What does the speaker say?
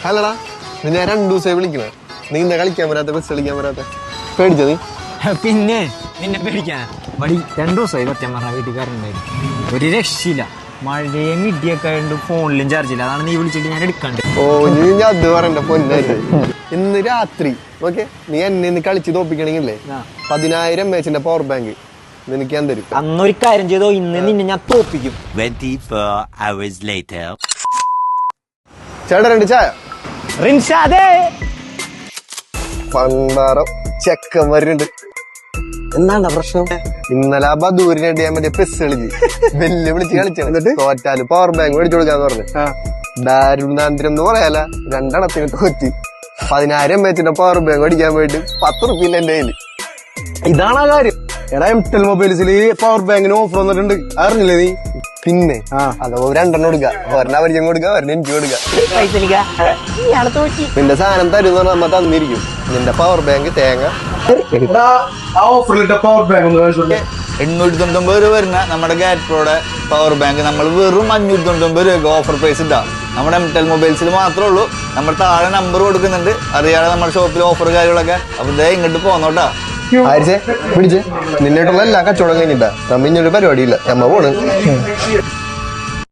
അല്ലടാ ഞാൻ 2 ദിവസമായി വിളിക്കണേ. നീ ഇന്ന കളിക്കാൻ വരാത്ത, ബസ് കളിക്കാൻ വരാത്ത, പേടിച്ചോ നീ? പിന്നെ നിന്നെ പേടിക്കാനാ വടി. 2 ദിവസമായി സത്യം പറഞ്ഞ വീട്ടുകാരുണ്ടായിരുന്നു. ഒരു രക്ഷയില്ല, മഴയും ഇടിയൊക്കെ ആയതുകൊണ്ട് ഫോണിലും ചാർജ് ഇല്ല. അതാണ് നീ വിളിച്ചിട്ട് ഞാൻ എടുക്കണ്ട്. ഓ നീ ഞാൻ അത് പറയണ്ട പൊന്നായിട്ട്. ഇന്ന് രാത്രി ഓക്കെ നീ എന്നെ ഇന്ന് കളിച്ച് തോപ്പിക്കണെങ്കിലേ 10,000 mAh പവർ ബാങ്ക് നിനക്ക് ഞാൻ തരും. അന്നൊരു കാര്യം ചെയ്തോ, ഇന്ന് നിന്നെ ഞാൻ തോപ്പിക്കും. 24 hours later. ചേട്ടാ 2 ചായ. റിൻഷാദേ, പണ്ടാറം ചെക്കൻ വരുന്നുണ്ട്. എന്താണ് പ്രശ്നം? ഇന്നലെ ആ ബദൂരിനായിട്ട് ഞാൻ മറ്റേ പെസ് കളിച്ച് വെല്ല് വിളിച്ച് കളിച്ചാണ്. തോറ്റാല് പവർ ബാങ്ക് മേടിച്ചു കൊടുക്കാന്ന് പറഞ്ഞു. ദാരുണാന്തരം എന്ന് പറയാല, 2 എണ്ണത്തിന് തോറ്റി. 10,000 mAh പവർ ബാങ്ക് മേടിക്കാൻ പോയിട്ട് 10 റുപ്യ എന്റെ കയ്യില്. ഇതാണ് ആ കാര്യം. എടാ എംടെൽ മൊബൈൽസിൽ പവർ ബാങ്കിന് ഓഫർ വന്നിട്ടുണ്ട്, അറിഞ്ഞില്ലേ നീ? പിന്നെ അതോ 2 എണ്ണം കൊടുക്കുക, ഒരെണ്ണം അവരിക്കും കൊടുക്കുക, ഒരെണ്ണം എനിക്ക് കൊടുക്കുക. നിന്റെ സാധനം തരും എന്ന് പറഞ്ഞാൽ നമ്മ തന്നിരിക്കും. നിന്റെ പവർ ബാങ്ക് തേങ്ങ. ആ ഓഫറിലിട്ട പവർ ബാങ്ക് ഒന്ന് കാണിച്ചോട്ടെ. 899 രൂപ വരുന്ന നമ്മുടെ ഗാറ്റ്പ്രോയുടെ പവർ ബാങ്ക് നമ്മൾ വെറും 599 രൂപ ഓഫർ പ്രൈസ് ഇട്ടാ. നമ്മുടെ എംടെൽ മൊബൈൽസിൽ മാത്രമേ ഉള്ളൂ. നമ്മൾ താഴെ നമ്പർ കൊടുക്കുന്നുണ്ട്, അറിയാതെ നമ്മുടെ ഷോപ്പിൽ ഓഫർ കാര്യങ്ങളൊക്കെ. അപ്പൊ ദേ ഇങ്ങോട്ട് പോന്നോട്ടാ. ആരിച്ചേ പിടിച്ചേ, നിന്നോട്ടുള്ള എല്ലാ കച്ചവടം കഴിഞ്ഞിട്ടാ നമ്മ ഇന്നൊരു പരിപാടിയില്ല, നമ്മ പോണ്.